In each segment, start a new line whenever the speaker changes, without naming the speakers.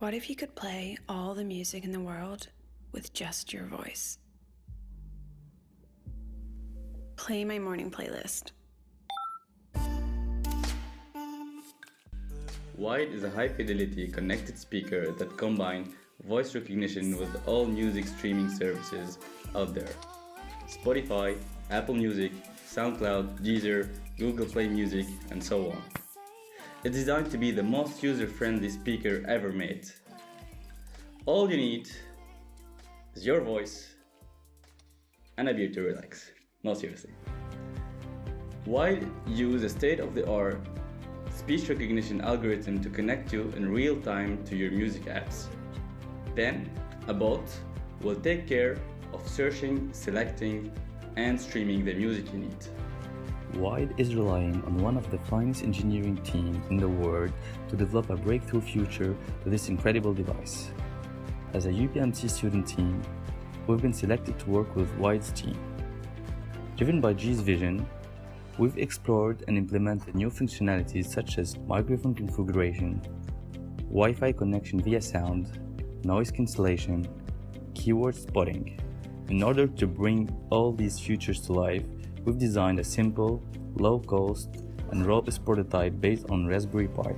What if you could play all the music in the world with just your voice? Play my morning playlist.
Wide is a high-fidelity connected speaker that combines voice recognition with all music streaming services out there. Spotify, Apple Music, SoundCloud, Deezer, Google Play Music, and so on. It's designed to be the most user-friendly speaker ever made. All you need is your voice and a beer to relax. No, seriously. Wide use a state-of-the-art speech recognition algorithm to connect you in real time to your music apps. Then, a bot will take care of searching, selecting, and streaming the music you need.
Wide is relying on one of the finest engineering teams in the world to develop a breakthrough future to this incredible device. As a UPMC student team, we've been selected to work with Wide's team. Driven by G's vision, we've explored and implemented new functionalities such as microphone configuration, Wi-Fi connection via sound, noise cancellation, keyword spotting. In order to bring all these features to life, we've designed a simple, low-cost, and robust prototype based on Raspberry Pi.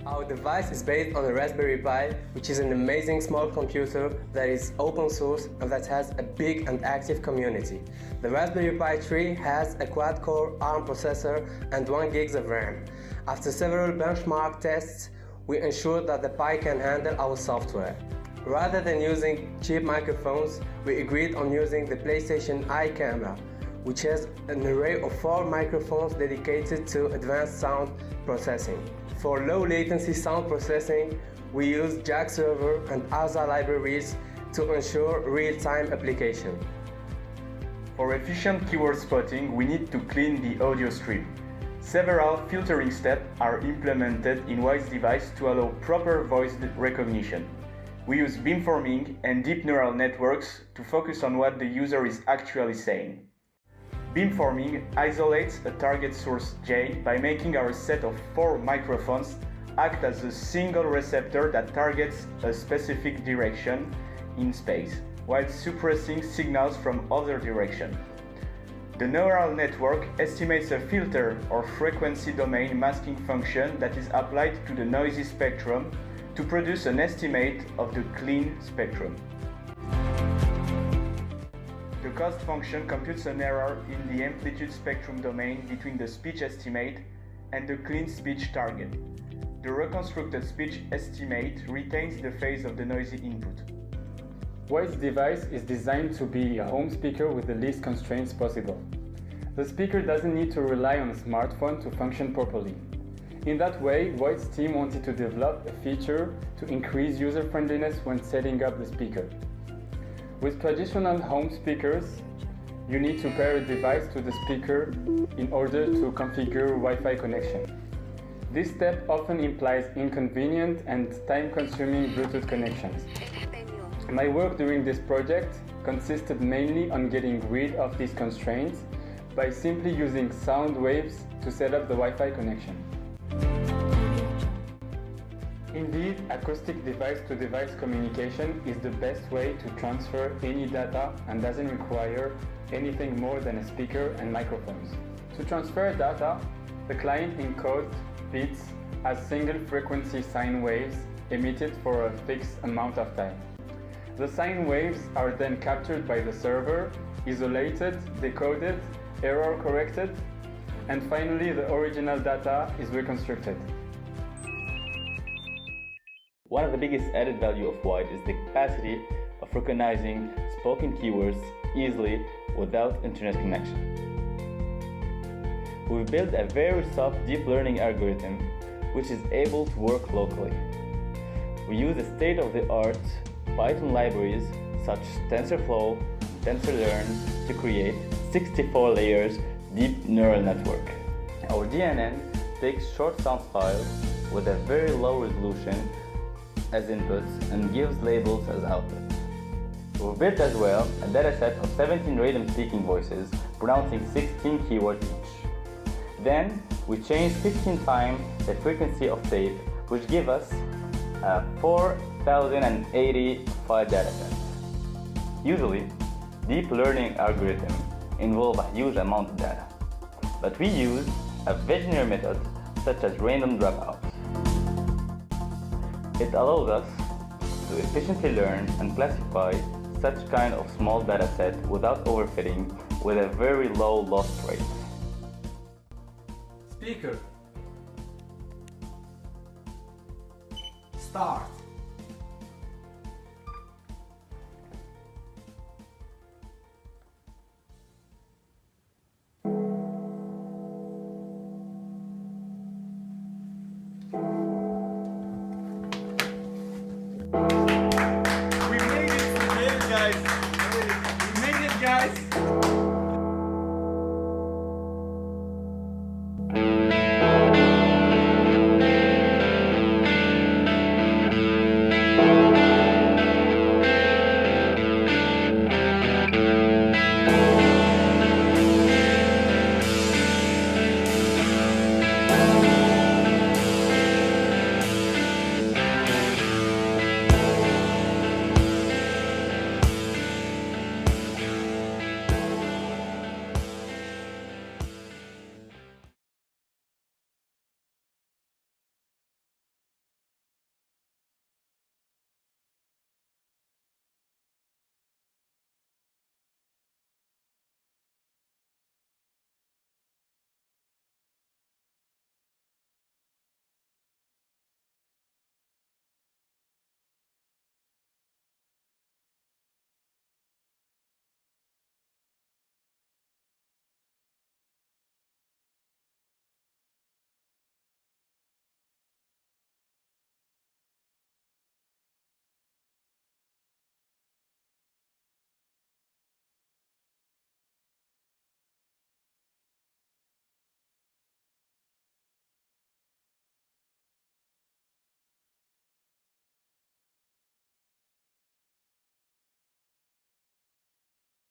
Our device is based on a Raspberry Pi, which is an amazing small computer that is open source and that has a big and active community. The Raspberry Pi 3 has a quad-core ARM processor and 1 GB of RAM. After several benchmark tests, we ensured that the Pi can handle our software. Rather than using cheap microphones, we agreed on using the PlayStation Eye camera, which has an array of 4 microphones dedicated to advanced sound processing. For low latency sound processing, we use Jack server and ASA libraries to ensure real-time application.
For efficient keyword spotting, we need to clean the audio stream. Several filtering steps are implemented in Wide's device to allow proper voice recognition. We use beamforming and deep neural networks to focus on what the user is actually saying. Beamforming isolates a target source J by making our set of 4 microphones act as a single receptor that targets a specific direction in space, while suppressing signals from other directions. The neural network estimates a filter or frequency domain masking function that is applied to the noisy spectrum to produce an estimate of the clean spectrum. The cost function computes an error in the amplitude spectrum domain between the speech estimate and the clean speech target. The reconstructed speech estimate retains the phase of the noisy input.
Wide's device is designed to be a home speaker with the least constraints possible. The speaker doesn't need to rely on a smartphone to function properly. In that way, Wide's team wanted to develop a feature to increase user-friendliness when setting up the speaker. With traditional home speakers, you need to pair a device to the speaker in order to configure Wi-Fi connection. This step often implies inconvenient and time-consuming Bluetooth connections. My work during this project consisted mainly on getting rid of these constraints by simply using sound waves to set up the Wi-Fi connection. Indeed, acoustic device-to-device communication is the best way to transfer any data and doesn't require anything more than a speaker and microphones. To transfer data, the client encodes bits as single-frequency sine waves emitted for a fixed amount of time. The sine waves are then captured by the server, isolated, decoded, error-corrected, and finally the original data is reconstructed.
One of the biggest added value of Wide is the capacity of recognizing spoken keywords easily without internet connection. We've built a very soft deep learning algorithm which is able to work locally. We use the state-of-the-art Python libraries such as TensorFlow and TensorLearn to create 64 layers deep neural network. Our DNN takes short sound files with a very low resolution as inputs and gives labels as outputs. We've built as well a dataset of 17 random speaking voices pronouncing 16 keywords each. Then we change 15 times the frequency of tape, which give us 4,080 file datasets. Usually, deep learning algorithms involve a huge amount of data, but we use a visionary method such as random dropouts. It allows us to efficiently learn and classify such kind of small data set without overfitting with a very low loss rate.
Speaker. Start.